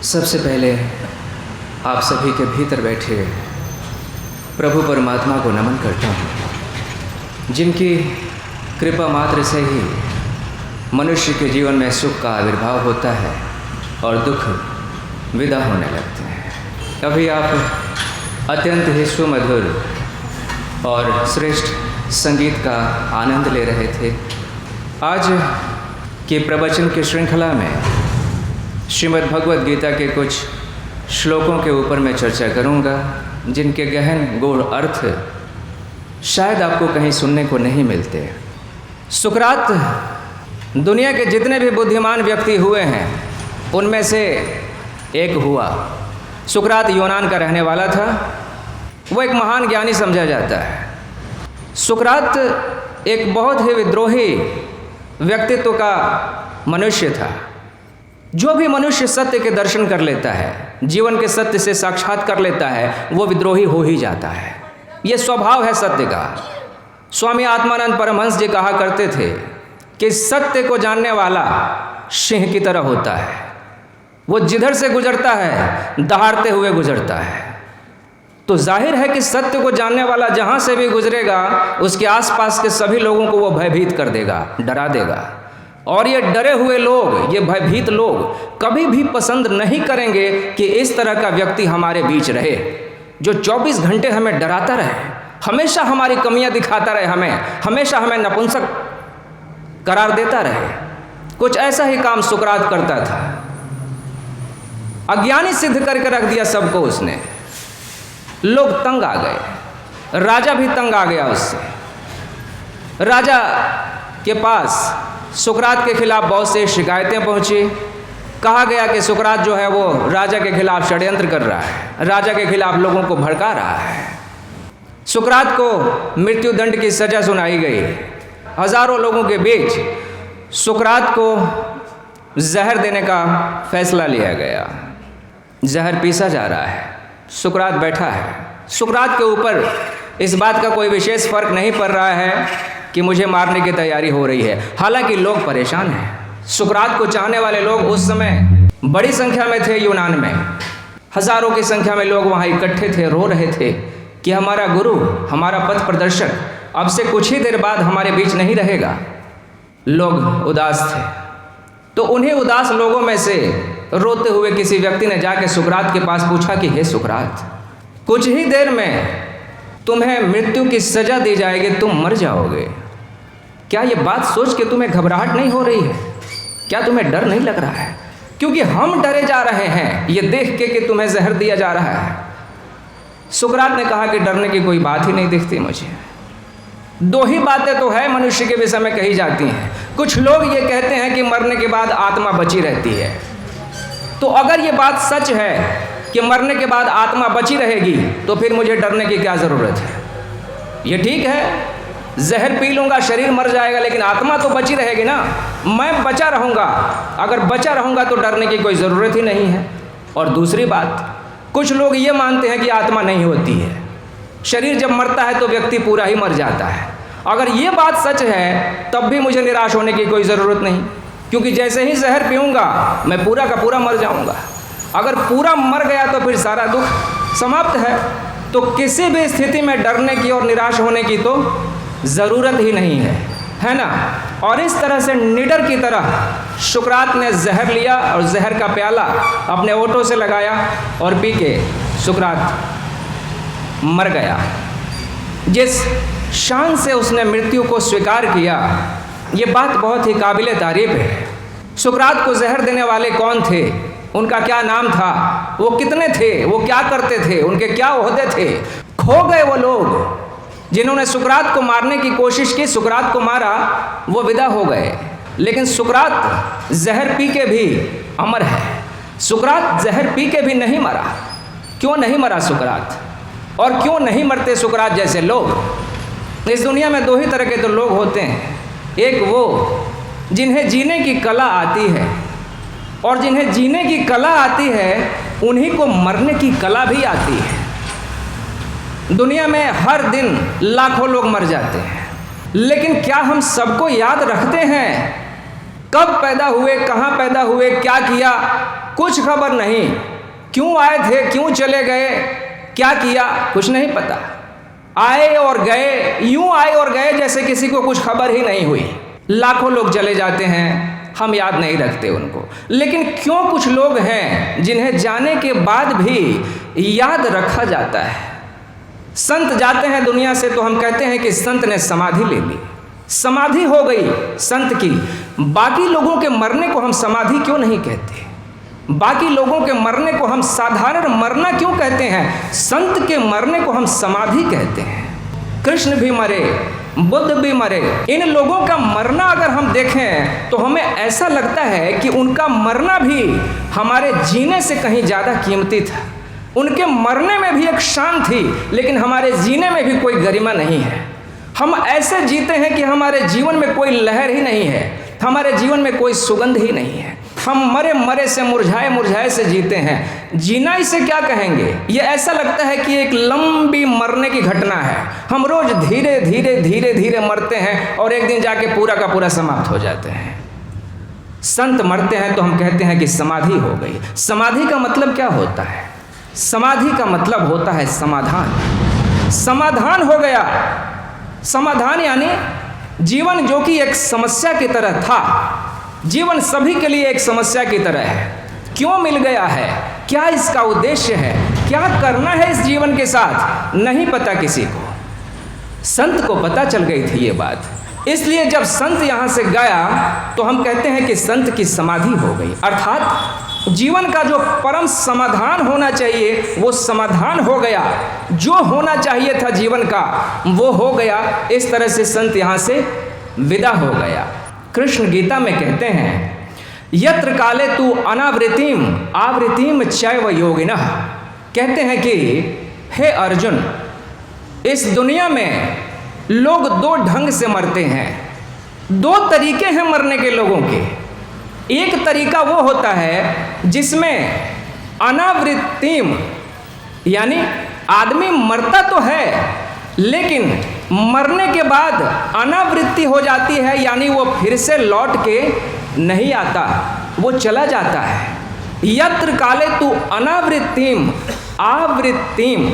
सबसे पहले आप सभी के भीतर बैठे प्रभु परमात्मा को नमन करता हूँ, जिनकी कृपा मात्र से ही मनुष्य के जीवन में सुख का आविर्भाव होता है और दुख विदा होने लगते हैं। अभी आप अत्यंत ही सुमधुर और श्रेष्ठ संगीत का आनंद ले रहे थे। आज के प्रवचन की श्रृंखला में श्रीमद् भगवद गीता के कुछ श्लोकों के ऊपर मैं चर्चा करूंगा, जिनके गहन गूढ़ अर्थ शायद आपको कहीं सुनने को नहीं मिलते। सुकरात दुनिया के जितने भी बुद्धिमान व्यक्ति हुए हैं उनमें से एक हुआ। सुकरात यूनान का रहने वाला था। वो एक महान ज्ञानी समझा जाता है। सुकरात एक बहुत ही विद्रोही व्यक्तित्व का मनुष्य था। जो भी मनुष्य सत्य के दर्शन कर लेता है, जीवन के सत्य से साक्षात कर लेता है, वो विद्रोही हो ही जाता है। ये स्वभाव है सत्य का। स्वामी आत्मानंद परमहंस जी कहा करते थे कि सत्य को जानने वाला सिंह की तरह होता है। वो जिधर से गुजरता है दहाड़ते हुए गुजरता है। तो जाहिर है कि सत्य को जानने वाला जहाँ से भी गुजरेगा उसके आसपास के सभी लोगों को वो भयभीत कर देगा, डरा देगा। और ये डरे हुए लोग, ये भयभीत लोग कभी भी पसंद नहीं करेंगे कि इस तरह का व्यक्ति हमारे बीच रहे, जो 24 घंटे हमें डराता रहे, हमेशा हमारी कमियां दिखाता रहे, हमेशा हमें नपुंसक करार देता रहे। कुछ ऐसा ही काम सुकरात करता था। अज्ञानी सिद्ध करके रख दिया सबको उसने। लोग तंग आ गए, राजा भी तंग आ गया उससे। राजा के पास सुकरात के खिलाफ बहुत से शिकायतें पहुंची। कहा गया कि सुकरात जो है वो राजा के खिलाफ षड्यंत्र कर रहा है, राजा के खिलाफ लोगों को भड़का रहा है। सुकरात को मृत्यु दंड की सजा सुनाई गई। हजारों लोगों के बीच सुकरात को जहर देने का फैसला लिया गया। जहर पीसा जा रहा है, सुकरात बैठा है। सुकरात के ऊपर इस बात का कोई विशेष फर्क नहीं पड़ रहा है कि मुझे मारने की तैयारी हो रही है। हालांकि लोग परेशान हैं। सुकरात को चाहने वाले लोग उस समय बड़ी संख्या में थे यूनान में। हजारों की संख्या में लोग वहाँ इकट्ठे थे, रो रहे थे कि हमारा गुरु, हमारा पथ प्रदर्शक अब से कुछ ही देर बाद हमारे बीच नहीं रहेगा। लोग उदास थे। तो उन्हीं उदास लोगों में से रोते हुए किसी व्यक्ति ने जाके सुकरात के पास पूछा कि हे सुकरात, कुछ ही देर में तुम्हें मृत्यु की सजा दी जाएगी, तुम मर जाओगे। क्या ये बात सोच के तुम्हें घबराहट नहीं हो रही है? क्या तुम्हें डर नहीं लग रहा है? क्योंकि हम डरे जा रहे हैं ये देख के कि तुम्हें जहर दिया जा रहा है। सुकरात ने कहा कि डरने की कोई बात ही नहीं दिखती मुझे। दो ही बातें तो है मनुष्य के विषय में कही जाती हैं। कुछ लोग ये कहते हैं कि मरने के बाद आत्मा बची रहती है। तो अगर ये बात सच है कि मरने के बाद आत्मा बची रहेगी तो फिर मुझे डरने की क्या ज़रूरत है? ये ठीक है, जहर पी लूँगा, शरीर मर जाएगा, लेकिन आत्मा तो बची रहेगी ना। मैं बचा रहूँगा। अगर बचा रहूँगा तो डरने की कोई ज़रूरत ही नहीं है। और दूसरी बात, कुछ लोग ये मानते हैं कि आत्मा नहीं होती है। शरीर जब मरता है तो व्यक्ति पूरा ही मर जाता है। अगर ये बात सच है तब भी मुझे निराश होने की कोई ज़रूरत नहीं, क्योंकि जैसे ही जहर पीऊँगा मैं पूरा का पूरा मर जाऊँगा। अगर पूरा मर गया तो फिर सारा दुख समाप्त है। तो किसी भी स्थिति में डरने की और निराश होने की तो ज़रूरत ही नहीं है ना। और इस तरह से निडर की तरह सुकरात ने जहर लिया और जहर का प्याला अपने ओंठों से लगाया और पी के सुकरात मर गया। जिस शान से उसने मृत्यु को स्वीकार किया, ये बात बहुत ही काबिले तारीफ है। सुकरात को जहर देने वाले कौन थे? उनका क्या नाम था? वो कितने थे? वो क्या करते थे? उनके क्या ओहदे थे? खो गए वो लोग जिन्होंने सुकरात को मारने की कोशिश की। सुकरात को मारा, वो विदा हो गए। लेकिन सुकरात जहर पी के भी अमर है। सुकरात जहर पी के भी नहीं मरा। क्यों नहीं मरा सुकरात? और क्यों नहीं मरते सुकरात जैसे लोग? इस दुनिया में दो ही तरह के तो लोग होते हैं। एक वो जिन्हें जीने की कला आती है, और जिन्हें जीने की कला आती है उन्हीं को मरने की कला भी आती है। दुनिया में हर दिन लाखों लोग मर जाते हैं, लेकिन क्या हम सबको याद रखते हैं? कब पैदा हुए, कहाँ पैदा हुए, क्या किया? कुछ खबर नहीं। क्यों आए थे, क्यों चले गए, क्या किया, कुछ नहीं पता। आए और गए, यूं आए और गए जैसे किसी को कुछ खबर ही नहीं हुई। लाखों लोग चले जाते हैं, हम याद नहीं रखते उनको। लेकिन क्यों कुछ लोग हैं जिन्हें जाने के बाद भी याद रखा जाता है। संत जाते हैं दुनिया से तो हम कहते हैं कि संत ने समाधि ले ली, समाधि हो गई संत की। बाकी लोगों के मरने को हम समाधि क्यों नहीं कहते? बाकी लोगों के मरने को हम साधारण मरना क्यों कहते हैं? संत के मरने को हम समाधि कहते हैं। कृष्ण भी मरे, बुद्ध भी मरे। इन लोगों का मरना अगर हम देखें तो हमें ऐसा लगता है कि उनका मरना भी हमारे जीने से कहीं ज़्यादा कीमती था। उनके मरने में भी एक शान थी, लेकिन हमारे जीने में भी कोई गरिमा नहीं है। हम ऐसे जीते हैं कि हमारे जीवन में कोई लहर ही नहीं है, हमारे जीवन में कोई सुगंध ही नहीं है। हम मरे मरे से, मुरझाए मुरझाए से जीते हैं। जीना इसे क्या कहेंगे? ये ऐसा लगता है कि एक लंबी मरने की घटना है। हम रोज धीरे धीरे धीरे धीरे मरते हैं और एक दिन जाके पूरा का पूरा समाप्त हो जाते हैं। संत मरते हैं तो हम कहते हैं कि समाधि हो गई। समाधि का मतलब क्या होता है? समाधि का मतलब होता है समाधान। समाधान हो गया। समाधान यानी जीवन जो कि एक समस्या की तरह था, जीवन सभी के लिए एक समस्या की तरह है। क्यों मिल गया है, क्या इसका उद्देश्य है, क्या करना है इस जीवन के साथ, नहीं पता किसी को। संत को पता चल गई थी ये बात, इसलिए जब संत यहाँ से गया तो हम कहते हैं कि संत की समाधि हो गई। अर्थात जीवन का जो परम समाधान होना चाहिए वो समाधान हो गया। जो होना चाहिए था जीवन का वो हो गया। इस तरह से संत यहाँ से विदा हो गया। कृष्ण गीता में कहते हैं, यत्र काले तु अनावृतिम आवृतिम चैव योगिनः। कहते हैं कि हे अर्जुन, इस दुनिया में लोग दो ढंग से मरते हैं। दो तरीके हैं मरने के लोगों के। एक तरीका वो होता है जिसमें अनावृतिम यानी आदमी मरता तो है लेकिन मरने के बाद अनावृत्ति हो जाती है, यानी वो फिर से लौट के नहीं आता, वो चला जाता है। यत्र काले तु अनावृत्तिम आवृत्तिम।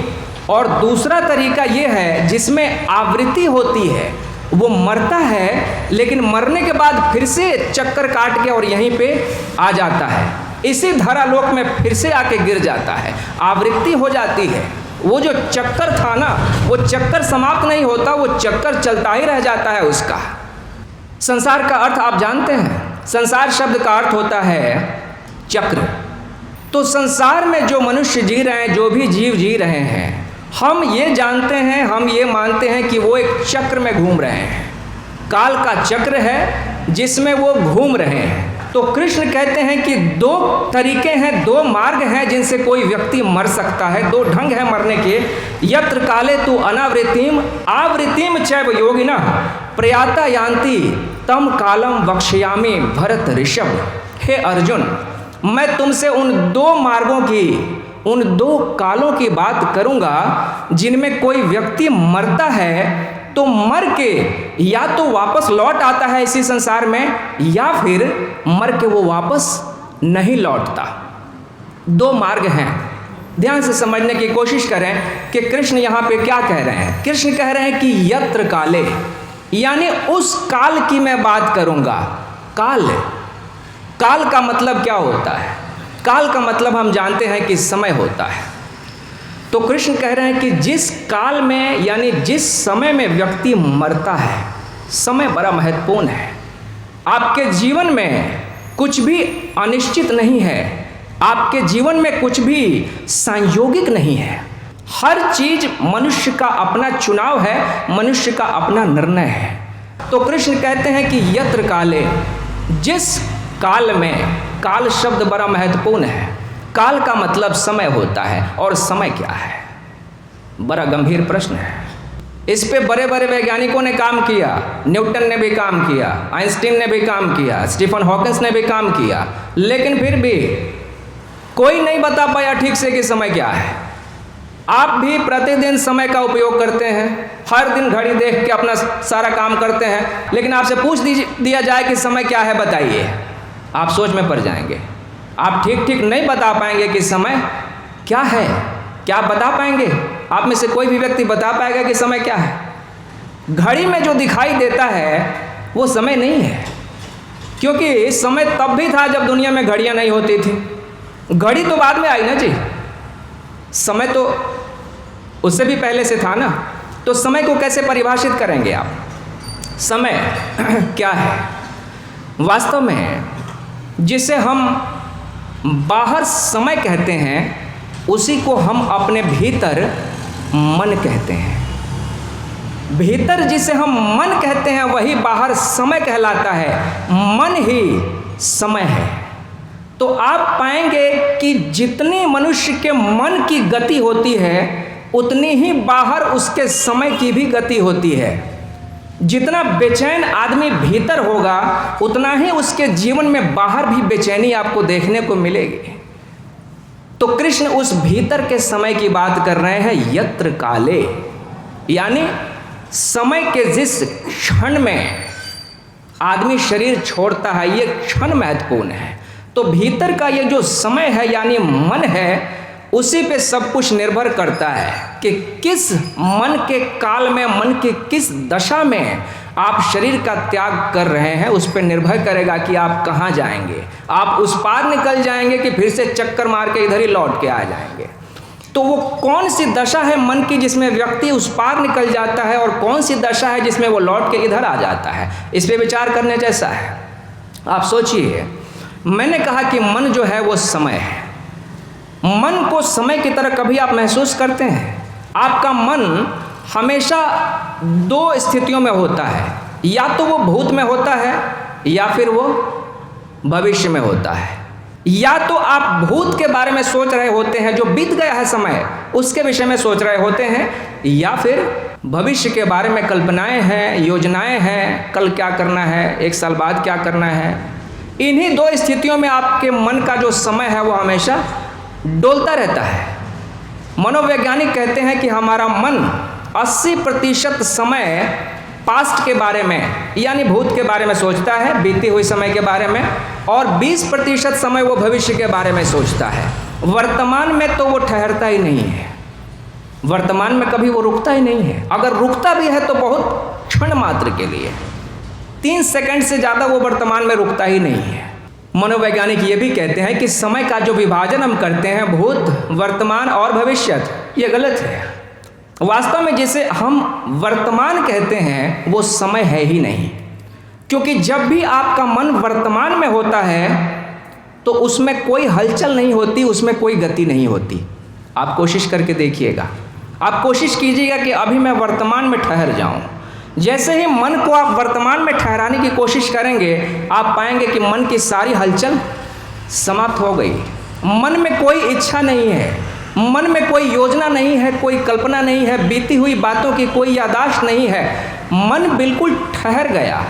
और दूसरा तरीका ये है जिसमें आवृत्ति होती है, वो मरता है लेकिन मरने के बाद फिर से चक्कर काट के और यहीं पे आ जाता है, इसी धरालोक में फिर से आके गिर जाता है, आवृत्ति हो जाती है। वो जो चक्कर था ना, वो चक्कर समाप्त नहीं होता, वो चक्कर चलता ही रह जाता है उसका। संसार का अर्थ आप जानते हैं, संसार शब्द का अर्थ होता है चक्र। तो संसार में जो मनुष्य जी रहे हैं, जो भी जीव जी रहे हैं, हम ये जानते हैं, हम ये मानते हैं कि वो एक चक्र में घूम रहे हैं। काल का चक्र है जिसमें वो घूम रहे हैं। तो कृष्ण कहते हैं कि दो तरीके हैं, दो मार्ग हैं जिनसे कोई व्यक्ति मर सकता है, दो ढंग है मरने के। यत्र काले तु अनावृतिम आवृतिम चैव योगिनः प्रयाता यान्ति तम कालम वक्ष्यामि भरत ऋषभ। हे अर्जुन, मैं तुमसे उन दो मार्गों की, उन दो कालों की बात करूंगा जिनमें कोई व्यक्ति मरता है तो मर के या तो वापस लौट आता है इसी संसार में, या फिर मर के वो वापस नहीं लौटता। दो मार्ग हैं, ध्यान से समझने की कोशिश करें कि कृष्ण यहाँ पे क्या कह रहे हैं। कृष्ण कह रहे हैं कि यत्र काले, यानी उस काल की मैं बात करूंगा। काल, काल का मतलब क्या होता है? काल का मतलब हम जानते हैं कि समय होता है। तो कृष्ण कह रहे हैं कि जिस काल में, यानी जिस समय में व्यक्ति मरता है, समय बड़ा महत्वपूर्ण है। आपके जीवन में कुछ भी अनिश्चित नहीं है, आपके जीवन में कुछ भी संयोगिक नहीं है। हर चीज मनुष्य का अपना चुनाव है, मनुष्य का अपना निर्णय है। तो कृष्ण कहते हैं कि यत्र काले, जिस काल में, काल शब्द बड़ा महत्वपूर्ण है। काल का मतलब समय होता है, और समय क्या है? बड़ा गंभीर प्रश्न है। इस पे बड़े बड़े वैज्ञानिकों ने काम किया, न्यूटन ने भी काम किया, आइंस्टीन ने भी काम किया, स्टीफन हॉकिंस ने भी काम किया, लेकिन फिर भी कोई नहीं बता पाया ठीक से कि समय क्या है। आप भी प्रतिदिन समय का उपयोग करते हैं, हर दिन घड़ी देख के अपना सारा काम करते हैं, लेकिन आपसे पूछ दिया जाए कि समय क्या है बताइए, आप सोच में पड़ जाएंगे। आप ठीक ठीक नहीं बता पाएंगे कि समय क्या है। क्या आप बता पाएंगे? आप में से कोई भी व्यक्ति बता पाएगा कि समय क्या है? घड़ी में जो दिखाई देता है वो समय नहीं है, क्योंकि समय तब भी था जब दुनिया में घड़ियां नहीं होती थी। घड़ी तो बाद में आई ना जी, समय तो उससे भी पहले से था ना। तो समय को कैसे परिभाषित करेंगे आप? समय क्या है? वास्तव में जिसे हम बाहर समय कहते हैं उसी को हम अपने भीतर मन कहते हैं। भीतर जिसे हम मन कहते हैं वही बाहर समय कहलाता है। मन ही समय है। तो आप पाएंगे कि जितनी मनुष्य के मन की गति होती है उतनी ही बाहर उसके समय की भी गति होती है। जितना बेचैन आदमी भीतर होगा उतना ही उसके जीवन में बाहर भी बेचैनी आपको देखने को मिलेगी। तो कृष्ण उस भीतर के समय की बात कर रहे हैं, यत्र काले, यानी समय के जिस क्षण में आदमी शरीर छोड़ता है, ये क्षण महत्वपूर्ण है। तो भीतर का ये जो समय है यानी मन है, उसी पे सब कुछ निर्भर करता है कि किस मन के काल में, मन के किस दशा में आप शरीर का त्याग कर रहे हैं। उस पर निर्भर करेगा कि आप कहाँ जाएंगे। आप उस पार निकल जाएंगे कि फिर से चक्कर मार के इधर ही लौट के आ जाएंगे। तो वो कौन सी दशा है मन की जिसमें व्यक्ति उस पार निकल जाता है और कौन सी दशा है जिसमें वो लौट के इधर आ जाता है, इस पर विचार करने जैसा है। आप सोचिए, मैंने कहा कि मन जो है वो समय है। मन को समय की तरह कभी आप महसूस करते हैं? आपका मन हमेशा दो स्थितियों में होता है, या तो वो भूत में होता है या फिर वो भविष्य में होता है। या तो आप भूत के बारे में सोच रहे होते हैं, जो बीत गया है समय, उसके विषय में सोच रहे होते हैं, या फिर भविष्य के बारे में कल्पनाएं हैं, योजनाएं हैं, कल क्या करना है, एक साल बाद क्या करना है। इन्हीं दो स्थितियों में आपके मन का जो समय है वो हमेशा डोलता रहता है। मनोवैज्ञानिक कहते हैं कि हमारा मन 80% समय पास्ट के बारे में यानी भूत के बारे में सोचता है, बीती हुई समय के बारे में, और 20% समय वो भविष्य के बारे में सोचता है। वर्तमान में तो वो ठहरता ही नहीं है, वर्तमान में कभी वो रुकता ही नहीं है। अगर रुकता भी है तो बहुत क्षण मात्र के लिए, 3 सेकंड से ज़्यादा वो वर्तमान में रुकता ही नहीं है। मनोवैज्ञानिक ये भी कहते हैं कि समय का जो विभाजन हम करते हैं भूत, वर्तमान और भविष्य, ये गलत है। वास्तव में जिसे हम वर्तमान कहते हैं वो समय है ही नहीं, क्योंकि जब भी आपका मन वर्तमान में होता है तो उसमें कोई हलचल नहीं होती, उसमें कोई गति नहीं होती। आप कोशिश करके देखिएगा, आप कोशिश कीजिएगा कि अभी मैं वर्तमान में ठहर जाऊं। जैसे ही मन को आप वर्तमान में ठहराने की कोशिश करेंगे आप पाएंगे कि मन की सारी हलचल समाप्त हो गई। मन में कोई इच्छा नहीं है, मन में कोई योजना नहीं है, कोई कल्पना नहीं है, बीती हुई बातों की कोई याददाश्त नहीं है, मन बिल्कुल ठहर गया।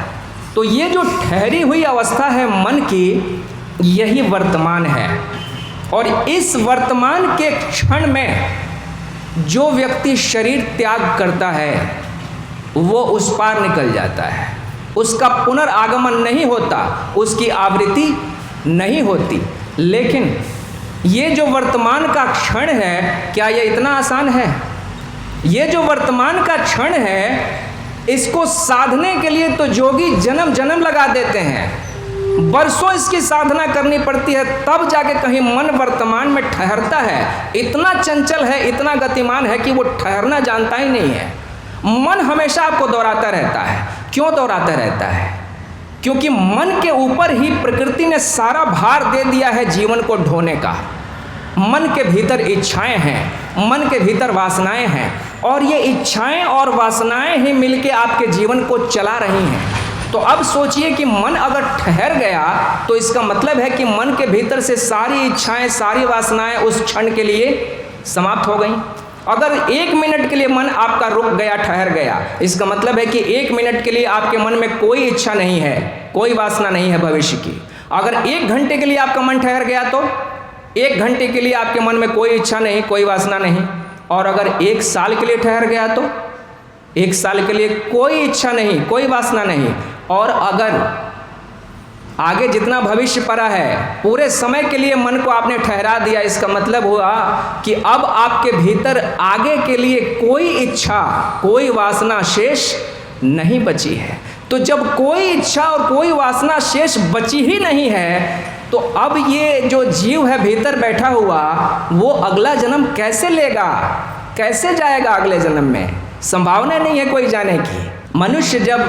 तो ये जो ठहरी हुई अवस्था है मन की, यही वर्तमान है। और इस वर्तमान के क्षण में जो व्यक्ति शरीर त्याग करता है वो उस पार निकल जाता है, उसका पुनर्आगमन नहीं होता, उसकी आवृत्ति नहीं होती। लेकिन ये जो वर्तमान का क्षण है, क्या ये इतना आसान है? ये जो वर्तमान का क्षण है, इसको साधने के लिए तो जोगी जन्म जन्म लगा देते हैं, बरसों इसकी साधना करनी पड़ती है, तब जाके कहीं मन वर्तमान में ठहरता है। इतना चंचल है, इतना गतिमान है कि वो ठहरना जानता ही नहीं है। मन हमेशा आपको दोहराता रहता है। क्यों दोहराता रहता है? क्योंकि मन के ऊपर ही प्रकृति ने सारा भार दे दिया है जीवन को ढोने का। मन के भीतर इच्छाएं हैं, मन के भीतर वासनाएं हैं, और ये इच्छाएं और वासनाएं ही मिलके आपके जीवन को चला रही हैं। तो अब सोचिए कि मन अगर ठहर गया तो इसका मतलब है कि मन के भीतर से सारी इच्छाएं, सारी वासनाएं उस क्षण के लिए समाप्त हो गई। अगर 1 मिनट के लिए मन आपका रुक गया, ठहर गया, इसका मतलब है कि 1 मिनट के लिए आपके मन में कोई इच्छा नहीं है, कोई वासना नहीं है भविष्य की। अगर 1 घंटे के लिए आपका मन ठहर गया तो 1 घंटे के लिए आपके मन में कोई इच्छा नहीं, कोई वासना नहीं। और अगर 1 साल के लिए ठहर गया तो 1 साल के लिए कोई इच्छा नहीं, कोई वासना नहीं। और अगर आगे जितना भविष्य पड़ा है पूरे समय के लिए मन को आपने ठहरा दिया। इसका मतलब हुआ कि अब आपके भीतर आगे के लिए कोई इच्छा, कोई वासना शेष नहीं बची है। तो जब कोई इच्छा और कोई वासना शेष बची ही नहीं है, तो अब ये जो जीव है भीतर बैठा हुआ, वो अगला जन्म कैसे लेगा, कैसे जाएगा अगले जन्म में? संभावना नहीं है कोई जाने की। मनुष्य जब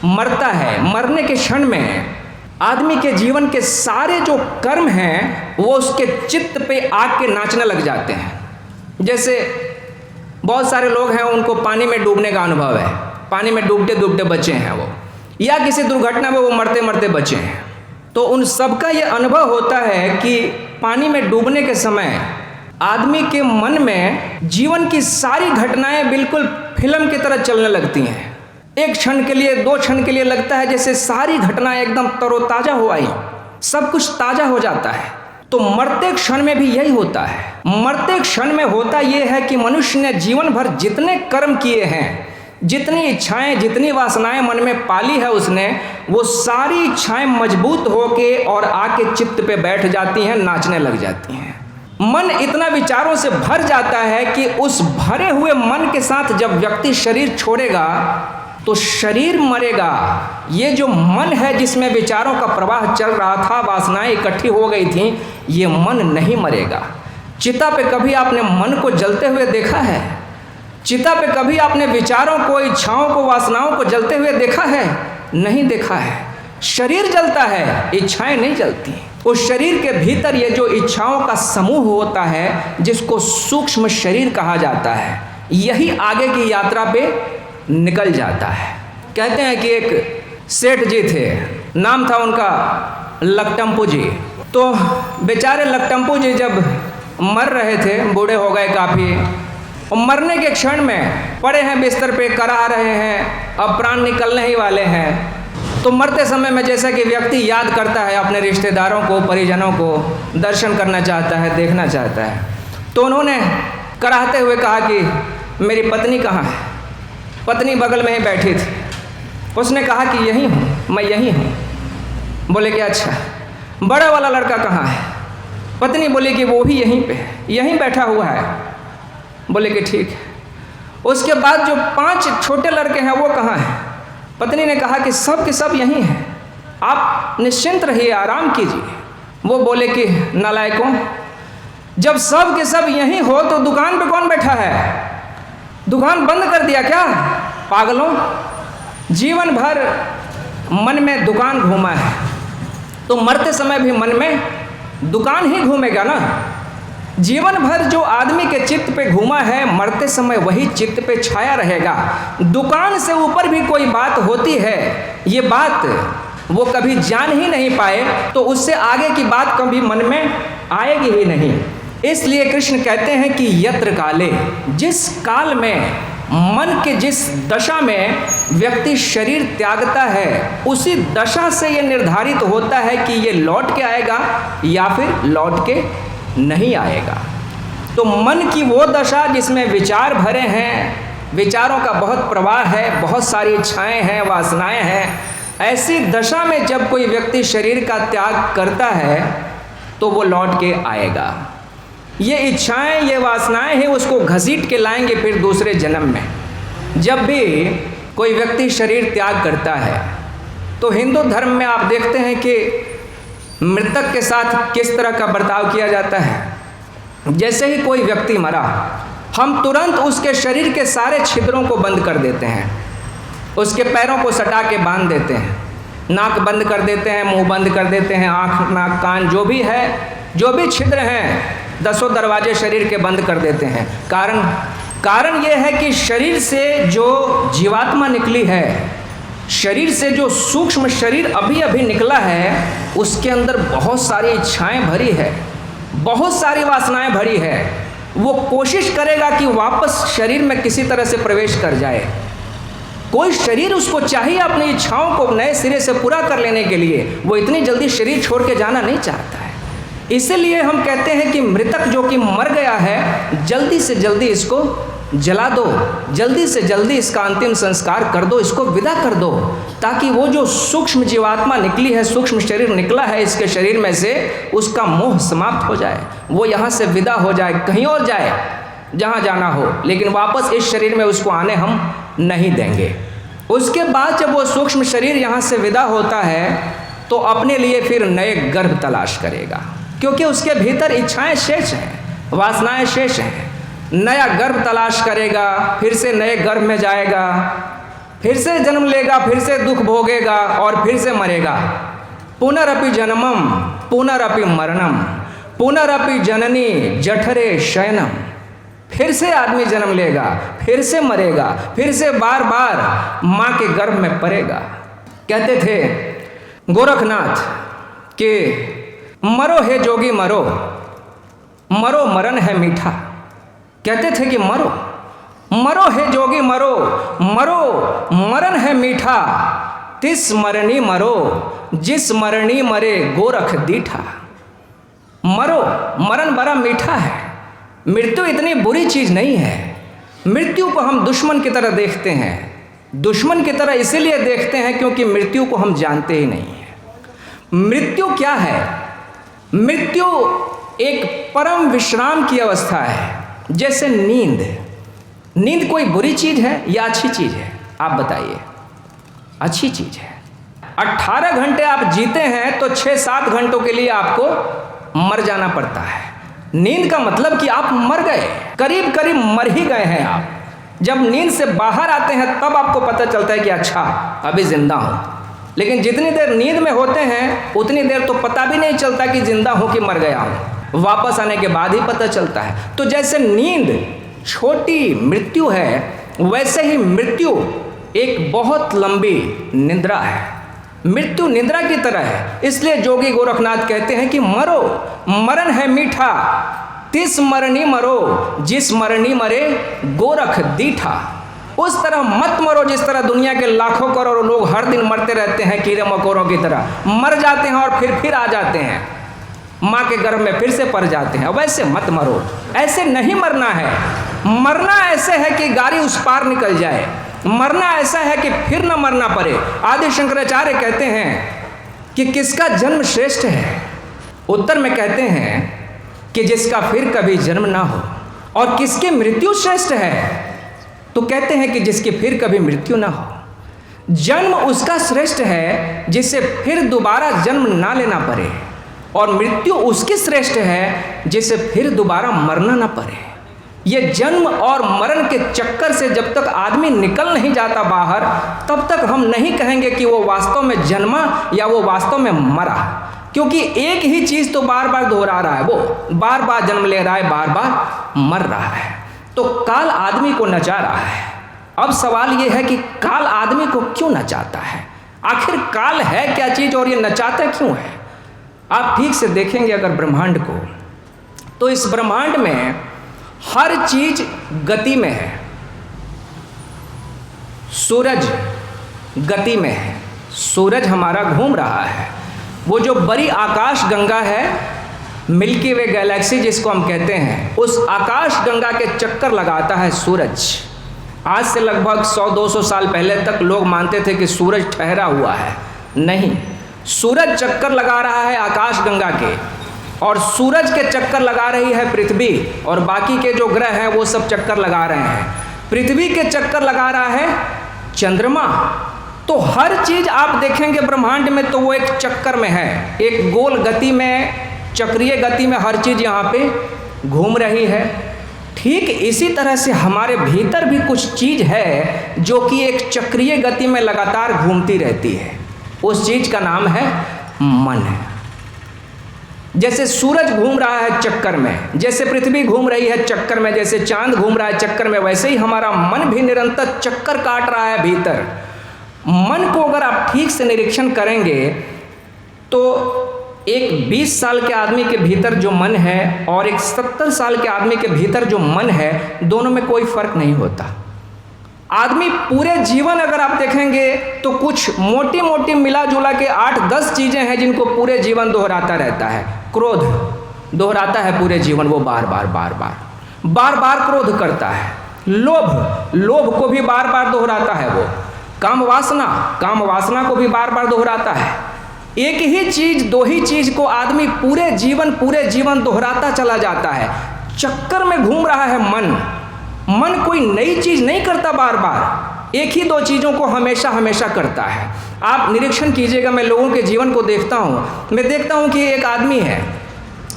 मरता है, मरने के क्षण में आदमी के जीवन के सारे जो कर्म हैं वो उसके चित्त पे आग के नाचने लग जाते हैं। जैसे बहुत सारे लोग हैं, उनको पानी में डूबने का अनुभव है, पानी में डूबते डूबते बचे हैं वो, या किसी दुर्घटना में वो मरते मरते बचे हैं। तो उन सबका ये अनुभव होता है कि पानी में डूबने के समय आदमी के मन में जीवन की सारी घटनाएं बिल्कुल फिल्म की तरह चलने लगती हैं। एक क्षण के लिए, दो क्षण के लिए लगता है जैसे सारी घटनाएं एकदम तरोताजा हो आई, सब कुछ ताजा हो जाता है। तो मरते क्षण में भी यही होता है। मरते क्षण में होता यह है कि मनुष्य ने जीवन भर जितने कर्म किए हैं, जितनी इच्छाएं, जितनी वासनाएं मन में पाली है उसने, वो सारी इच्छाएं मजबूत होके और आके चित्त पे बैठ जाती हैं, नाचने लग जाती हैं। मन इतना विचारों से भर जाता है कि उस भरे हुए मन के साथ जब व्यक्ति शरीर छोड़ेगा तो शरीर मरेगा। ये जो मन है जिसमें विचारों का प्रवाह चल रहा था, वासनाएं इकट्ठी हो गई थी, ये मन नहीं मरेगा। चिता पे कभी आपने मन को जलते हुए देखा है? चिता पे कभी आपने विचारों को, इच्छाओं को, वासनाओं को जलते हुए देखा है? नहीं देखा है। शरीर जलता है, इच्छाएं नहीं जलती। उस शरीर के भीतर ये जो इच्छाओं का समूह होता है, जिसको सूक्ष्म शरीर कहा जाता है, यही आगे की यात्रा पे निकल जाता है। कहते हैं कि एक सेठ जी थे, नाम था उनका लकटम्पू जी। तो बेचारे लकटम्पू जी जब मर रहे थे, बूढ़े हो गए काफ़ी, और मरने के क्षण में पड़े हैं बिस्तर पे, कराह रहे हैं, अब प्राण निकलने ही वाले हैं। तो मरते समय में जैसा कि व्यक्ति याद करता है अपने रिश्तेदारों को, परिजनों को, दर्शन करना चाहता है, देखना चाहता है, तो उन्होंने कराहते हुए कहा कि मेरी पत्नी कहाँ है? पत्नी बगल में ही बैठी थी। उसने कहा कि यहीं हूँ, मैं यहीं हूँ। बोले कि अच्छा, बड़ा वाला लड़का कहाँ है? पत्नी बोली कि वो भी यहीं पे है, यहीं बैठा हुआ है। बोले कि ठीक है। उसके बाद जो 5 छोटे लड़के हैं वो कहाँ हैं? पत्नी ने कहा कि सब के सब यहीं हैं, आप निश्चिंत रहिए, आराम कीजिए। वो बोले कि नालायकों, जब सब के सब यहीं हो तो दुकान पे कौन बैठा है? दुकान बंद कर दिया क्या? पागलों, जीवन भर मन में दुकान घूमा है तो मरते समय भी मन में दुकान ही घूमेगा ना। जीवन भर जो आदमी के चित्त पे घूमा है, मरते समय वही चित्त पे छाया रहेगा। दुकान से ऊपर भी कोई बात होती है, ये बात वो कभी जान ही नहीं पाए तो उससे आगे की बात कभी मन में आएगी ही नहीं। इसलिए कृष्ण कहते हैं कि यत्र काले, जिस काल में, मन के जिस दशा में व्यक्ति शरीर त्यागता है, उसी दशा से ये निर्धारित होता है कि ये लौट के आएगा या फिर लौट के नहीं आएगा। तो मन की वो दशा जिसमें विचार भरे हैं, विचारों का बहुत प्रवाह है, बहुत सारी इच्छाएं हैं, वासनाएं हैं, ऐसी दशा में जब कोई व्यक्ति शरीर का त्याग करता है तो वो लौट के आएगा। ये इच्छाएं, ये वासनाएं हैं, उसको घसीट के लाएंगे फिर दूसरे जन्म में। जब भी कोई व्यक्ति शरीर त्याग करता है तो हिंदू धर्म में आप देखते हैं कि मृतक के साथ किस तरह का बर्ताव किया जाता है। जैसे ही कोई व्यक्ति मरा, हम तुरंत उसके शरीर के सारे छिद्रों को बंद कर देते हैं, उसके पैरों को सटा के बांध देते हैं, नाक बंद कर देते हैं, मुंह बंद कर देते हैं, आँख, नाक, कान जो भी है, जो भी छिद्र हैं, 10 दरवाजे शरीर के बंद कर देते हैं। कारण यह है कि शरीर से जो जीवात्मा निकली है, शरीर से जो सूक्ष्म शरीर अभी अभी निकला है, उसके अंदर बहुत सारी इच्छाएं भरी है, बहुत सारी वासनाएं भरी है। वो कोशिश करेगा कि वापस शरीर में किसी तरह से प्रवेश कर जाए। कोई शरीर उसको चाहिए अपनी इच्छाओं को नए सिरे से पूरा कर लेने के लिए, वो इतनी जल्दी शरीर छोड़ के जाना नहीं चाहता है। इसलिए हम कहते हैं कि मृतक जो कि मर गया है, जल्दी से जल्दी इसको जला दो, जल्दी से जल्दी इसका अंतिम संस्कार कर दो, इसको विदा कर दो, ताकि वो जो सूक्ष्म जीवात्मा निकली है, सूक्ष्म शरीर निकला है इसके शरीर में से, उसका मोह समाप्त हो जाए, वो यहाँ से विदा हो जाए, कहीं और जाए जहाँ जाना हो, लेकिन वापस इस शरीर में उसको आने हम नहीं देंगे। उसके बाद जब वो सूक्ष्म शरीर यहाँ से विदा होता है तो अपने लिए फिर नए गर्भ तलाश करेगा, क्योंकि उसके भीतर इच्छाएं शेष हैं, वासनाएं शेष हैं। नया गर्भ तलाश करेगा, फिर से नए गर्भ में जाएगा, फिर से जन्म लेगा, फिर से दुख भोगेगा और फिर से मरेगा। पुनरपि जन्मम पुनरपि मरणम पुनरपि जननी जठरे शयनम। फिर से आदमी जन्म लेगा, फिर से मरेगा, फिर से बार बार माँ के गर्भ में पड़ेगा। कहते थे गोरखनाथ कि मरो हे जोगी मरो, मरो मरण है मीठा। कहते थे कि मरो, मरो हे जोगी मरो, मरो मरण है मीठा, तिस मरनी मरो जिस मरनी मरे गोरख दीठा। मरो, मरण बड़ा मीठा है, मृत्यु इतनी बुरी चीज़ नहीं है। मृत्यु को हम दुश्मन की तरह देखते हैं, दुश्मन की तरह इसीलिए देखते हैं क्योंकि मृत्यु को हम जानते ही नहीं हैं। मृत्यु क्या है? मृत्यु एक परम विश्राम की अवस्था है, जैसे नींद। नींद कोई बुरी चीज़ है या अच्छी चीज़ है? आप बताइए। अच्छी चीज़ है। 18 घंटे आप जीते हैं तो 6-7 घंटों के लिए आपको मर जाना पड़ता है। नींद का मतलब कि आप मर गए, करीब करीब मर ही गए हैं आप। जब नींद से बाहर आते हैं तब आपको पता चलता है कि अच्छा अभी जिंदा हूँ, लेकिन जितनी देर नींद में होते हैं उतनी देर तो पता भी नहीं चलता कि जिंदा हूँ कि मर गया हूँ। वापस आने के बाद ही पता चलता है। तो जैसे नींद छोटी मृत्यु है, वैसे ही मृत्यु एक बहुत लंबी निद्रा है। मृत्यु निद्रा की तरह है। इसलिए जोगी गोरखनाथ कहते हैं कि मरो, मरण है मीठा, तिस मरनी मरो जिस मरनी मरे गोरख दीठा। उस तरह मत मरो जिस तरह दुनिया के लाखों करोड़ों लोग हर दिन मरते रहते हैं, कीड़े मकोड़ों की तरह मर जाते हैं और फिर आ जाते हैं, माँ के गर्भ में फिर से पड़ जाते हैं। वैसे मत मरो, ऐसे नहीं मरना है। मरना ऐसे है कि गाड़ी उस पार निकल जाए, मरना ऐसा है कि फिर न मरना पड़े। आदि शंकराचार्य कहते हैं कि किसका जन्म श्रेष्ठ है? उत्तर में कहते हैं कि जिसका फिर कभी जन्म ना हो। और किसकी मृत्यु श्रेष्ठ है? तो कहते हैं कि जिसकी फिर कभी मृत्यु ना हो। जन्म उसका श्रेष्ठ है जिसे फिर दोबारा जन्म ना लेना पड़े, और मृत्यु उसकी श्रेष्ठ है जिसे फिर दोबारा मरना ना पड़े। ये जन्म और मरण के चक्कर से जब तक आदमी निकल नहीं जाता बाहर, तब तक हम नहीं कहेंगे कि वो वास्तव में जन्मा या वो वास्तव में मरा, क्योंकि एक ही चीज़ तो बार बार दोहरा रहा है। वो बार बार जन्म ले रहा है, बार बार मर रहा है। तो काल आदमी को नचा रहा है। अब सवाल ये है कि काल आदमी को क्यों नचाता है? आखिर काल है क्या चीज़ और ये नचाता क्यों है? आप ठीक से देखेंगे अगर ब्रह्मांड को, तो इस ब्रह्मांड में हर चीज गति में है। सूरज गति में है, सूरज हमारा घूम रहा है। वो जो बड़ी आकाश गंगा है, मिल्की वे गैलेक्सी जिसको हम कहते हैं, उस आकाश गंगा के चक्कर लगाता है सूरज। आज से लगभग 100-200 साल पहले तक लोग मानते थे कि सूरज ठहरा हुआ है। नहीं, सूरज चक्कर लगा रहा है आकाश गंगा के, और सूरज के चक्कर लगा रही है पृथ्वी, और बाकी के जो ग्रह हैं वो सब चक्कर लगा रहे हैं। पृथ्वी के चक्कर लगा रहा है चंद्रमा। तो हर चीज आप देखेंगे ब्रह्मांड में तो वो एक चक्कर में है, एक गोल गति में, चक्रीय गति में हर चीज यहाँ पे घूम रही है। ठीक इसी तरह से हमारे भीतर भी कुछ चीज है जो कि एक चक्रीय गति में लगातार घूमती रहती है। उस चीज का नाम है मन। जैसे सूरज घूम रहा है चक्कर में, जैसे पृथ्वी घूम रही है चक्कर में, जैसे चांद घूम रहा है चक्कर में, वैसे ही हमारा मन भी निरंतर चक्कर काट रहा है भीतर। मन को अगर आप ठीक से निरीक्षण करेंगे तो एक 20 साल के आदमी के भीतर जो मन है और एक 70 साल के आदमी के भीतर जो मन है, दोनों में कोई फर्क नहीं होता। आदमी पूरे जीवन अगर आप देखेंगे तो कुछ मोटी मोटी मिला जुला के 8-10 चीज़ें हैं जिनको पूरे जीवन दोहराता रहता है। क्रोध दोहराता है पूरे जीवन, वो बार बार क्रोध करता है। लोभ को भी बार बार दोहराता है वो। काम वासना को भी बार बार दोहराता है। एक ही चीज, दो ही चीज को आदमी पूरे जीवन दोहराता चला जाता है। चक्कर में घूम रहा है मन कोई नई चीज नहीं करता, बार बार एक ही दो चीजों को हमेशा करता है। आप निरीक्षण कीजिएगा, मैं लोगों के जीवन को देखता हूँ। मैं देखता हूँ कि एक आदमी है,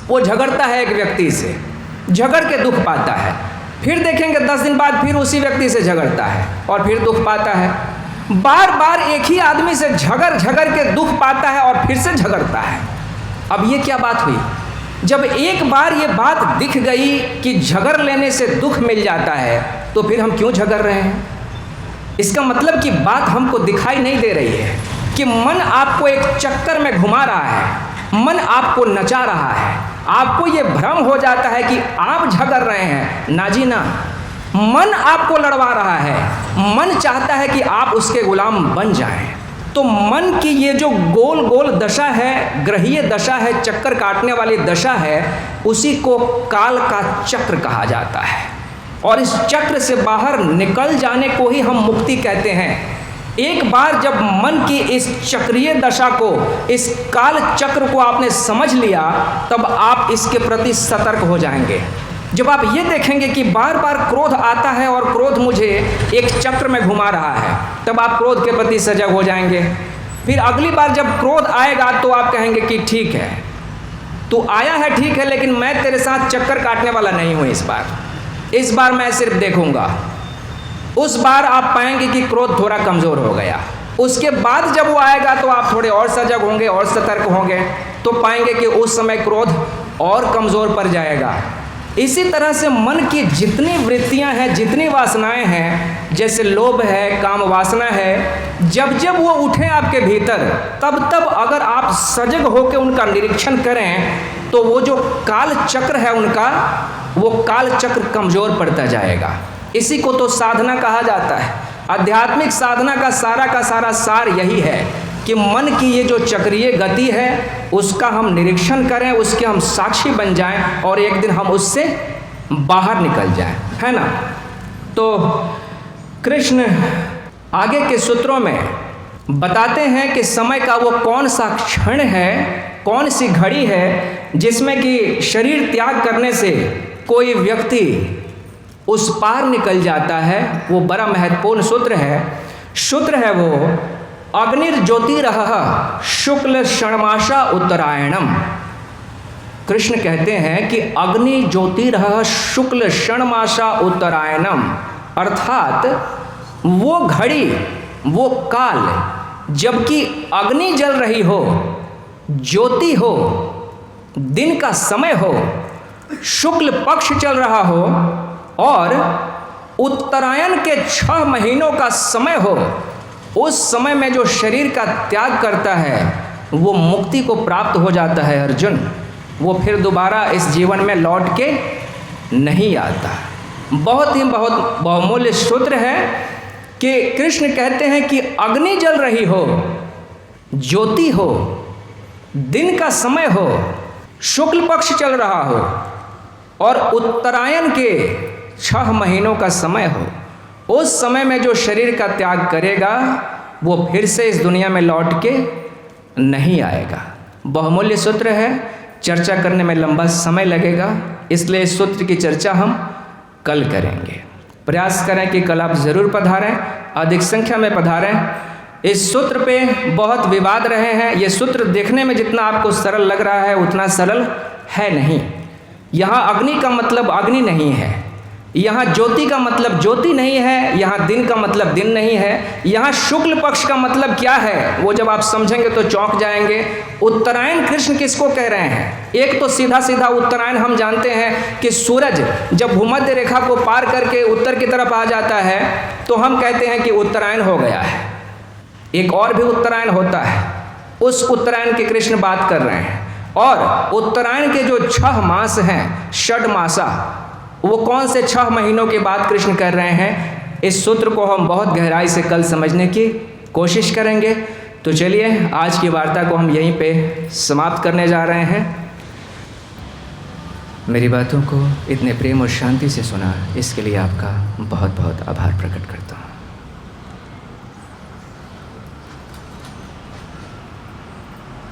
वो झगड़ता है एक व्यक्ति से, झगड़ के दुख पाता है, फिर देखेंगे 10 दिन बाद फिर उसी व्यक्ति से झगड़ता है और फिर दुख पाता है। बार बार एक ही आदमी से झगड़ के दुख पाता है और फिर से झगड़ता है। अब ये क्या बात हुई? जब एक बार ये बात दिख गई कि झगड़ लेने से दुख मिल जाता है, तो फिर हम क्यों झगड़ रहे हैं? इसका मतलब कि बात हमको दिखाई नहीं दे रही है कि मन आपको एक चक्कर में घुमा रहा है, मन आपको नचा रहा है। आपको ये भ्रम हो जाता है कि आप झगड़ रहे हैं। ना जी ना, मन आपको लड़वा रहा है। मन चाहता है कि आप उसके गुलाम बन जाएं। तो मन की ये जो गोल दशा है, ग्रहीय दशा है, चक्कर काटने वाली दशा है, उसी को काल का चक्र कहा जाता है। और इस चक्र से बाहर निकल जाने को ही हम मुक्ति कहते हैं। एक बार जब मन की इस चक्रीय दशा को, इस काल चक्र को आपने समझ लिया, तब आप इसके प्रति सतर्क हो जाएंगे। जब आप ये देखेंगे कि बार बार क्रोध आता है और क्रोध मुझे एक चक्र में घुमा रहा है, तब आप क्रोध के प्रति सजग हो जाएंगे। फिर अगली बार जब क्रोध आएगा तो आप कहेंगे कि ठीक है, तू आया है ठीक है, लेकिन मैं तेरे साथ चक्कर काटने वाला नहीं हूँ। इस बार मैं सिर्फ देखूंगा। उस बार आप पाएंगे कि क्रोध थोड़ा कमज़ोर हो गया। उसके बाद जब वो आएगा तो आप थोड़े और सजग होंगे और सतर्क होंगे, तो पाएंगे कि उस समय क्रोध और कमज़ोर पड़ जाएगा। इसी तरह से मन की जितनी वृत्तियां हैं, जितनी वासनाएं हैं, जैसे लोभ है, काम वासना है, जब वो उठें आपके भीतर, तब अगर आप सजग होकर उनका निरीक्षण करें, तो वो जो काल चक्र है उनका, वो काल चक्र कमज़ोर पड़ता जाएगा। इसी को तो साधना कहा जाता है। आध्यात्मिक साधना का सारा सार यही है कि मन की ये जो चक्रीय गति है, उसका हम निरीक्षण करें, उसके हम साक्षी बन जाएं और एक दिन हम उससे बाहर निकल जाएं, है ना। तो कृष्ण आगे के सूत्रों में बताते हैं कि समय का वो कौन सा क्षण है, कौन सी घड़ी है, जिसमें कि शरीर त्याग करने से कोई व्यक्ति उस पार निकल जाता है। वो बड़ा महत्वपूर्ण सूत्र है वो अग्निर्ज्योतिरः शुक्ल षण्मासा उत्तरायणम। कृष्ण कहते हैं कि अग्नि ज्योतिरः शुक्ल षण्मासा उत्तरायणम, अर्थात वो घड़ी, वो काल, जबकि अग्नि जल रही हो, ज्योति हो, दिन का समय हो, शुक्ल पक्ष चल रहा हो और उत्तरायण के 6 महीनों का समय हो, उस समय में जो शरीर का त्याग करता है वो मुक्ति को प्राप्त हो जाता है अर्जुन। वो फिर दोबारा इस जीवन में लौट के नहीं आता। बहुत बहुमूल्य सूत्र है कि कृष्ण कहते हैं कि अग्नि जल रही हो, ज्योति हो, दिन का समय हो, शुक्ल पक्ष चल रहा हो और उत्तरायण के 6 महीनों का समय हो, उस समय में जो शरीर का त्याग करेगा वो फिर से इस दुनिया में लौट के नहीं आएगा। बहुमूल्य सूत्र है, चर्चा करने में लंबा समय लगेगा, इसलिए इस सूत्र की चर्चा हम कल करेंगे। प्रयास करें कि कल आप ज़रूर पधारें, अधिक संख्या में पधारें। इस सूत्र पे बहुत विवाद रहे हैं। ये सूत्र देखने में जितना आपको सरल लग रहा है उतना सरल है नहीं। यहाँ अग्नि का मतलब अग्नि नहीं है, यहाँ ज्योति का मतलब ज्योति नहीं है, यहाँ दिन का मतलब दिन नहीं है, यहाँ शुक्ल पक्ष का मतलब क्या है वो जब आप समझेंगे तो चौंक जाएंगे। उत्तरायण कृष्ण किसको कह रहे हैं? एक तो सीधा उत्तरायण हम जानते हैं कि सूरज जब भूमध्य रेखा को पार करके उत्तर की तरफ आ जाता है तो हम कहते हैं कि उत्तरायण हो गया है। एक और भी उत्तरायण होता है, उस उत्तरायण की कृष्ण बात कर रहे हैं। और उत्तरायण के जो 6 मास हैं, षड्मासा, वो कौन से 6 महीनों की बात कृष्ण कर रहे हैं, इस सूत्र को हम बहुत गहराई से कल समझने की कोशिश करेंगे। तो चलिए आज की वार्ता को हम यहीं पे समाप्त करने जा रहे हैं। मेरी बातों को इतने प्रेम और शांति से सुना, इसके लिए आपका बहुत बहुत आभार प्रकट करता हूँ।